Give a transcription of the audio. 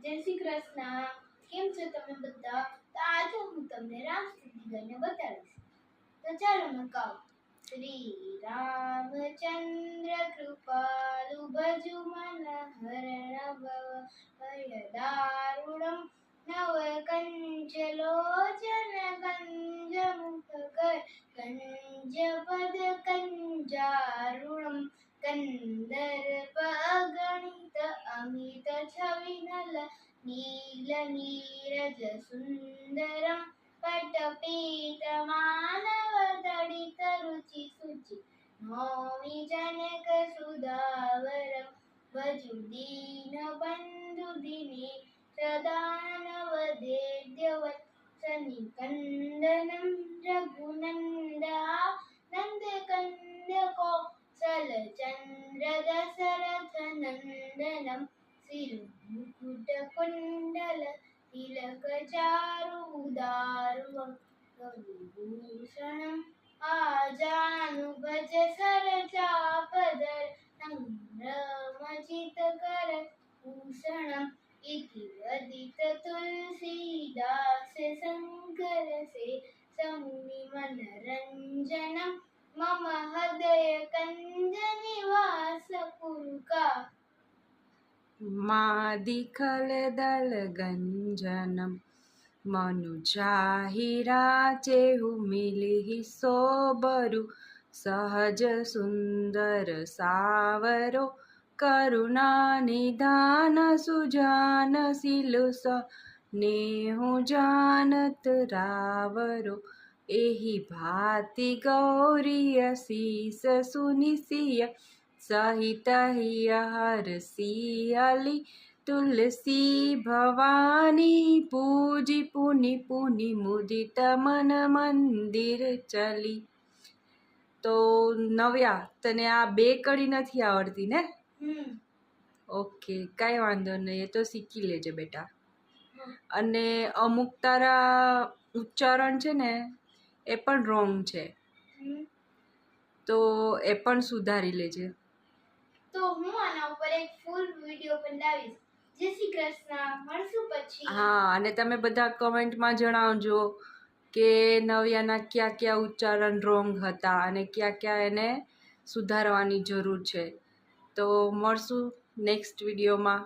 જય શ્રી કૃષ્ણ. કેમ છો તમે બધા? તો આજે હું તમને રામસ્તુતિ ગાઈને બતાવીશ. તો ચાલો मैं गाऊं. श्री रामचंद्र कृपालु भजु मन हरण भय दारुणम नव कंच लोचन कंज मुख कर कंज पद कंजारुणम कंदर्प अगणित अमित छवि नल नील नीरज सुंदरम पटपीत मानव दडित रुचि सुचि नौमि जनक सुधावरम भजु दीन बंधु दिने सदानव देद्यवत्सनि कंदनम रघुनंदा नंद कंद कौशल चंद्र दशरथ नंदनम सिरुमुकुट कुंडल तिलक चारु उदारु विभूषणम् आजानुभज सरचापदर नम्रमजित कर भूषणम् इति वदित तुलसीदास शंकर से समुनि मनरंजनम् मम हृदय कंज निवास पुरुका मादिखल दल गंजनम मनुजाहिरा चेहु मिलिहि सोबरु सहज सुंदर सावरो करुणा निधान सुजान सिलुस नेहु जानत रावरो एहि भाति गौरी शीस सुनिसिय सहित हिय हरसियली तुलसी भवानी पूजी पुनि पुनि मुदित मन मंदिर चली। तो नव्या तने आ बे कड़ी नहीं आवड़ती ने? ओके कई वांधो नहीं, ये तो सीखी लेजे बेटा। अने अमुक तारा उच्चारण छे ने ए पण रोंग छे, तो ए पण सुधारी लेजे। तो હું આના ઉપર એક ફૂલ વિડિયો બનાવીશ. જય શ્રી કૃષ્ણ. મળશું પછી. હા, અને તમે બધા કમેન્ટમાં જણાવજો કે નવ્યાના ક્યાં ક્યાં ઉચ્ચારણ રોંગ હતા અને ક્યાં ક્યાં એને સુધારવાની જરૂર છે. તો મળશું નેક્સ્ટ વિડીયોમાં.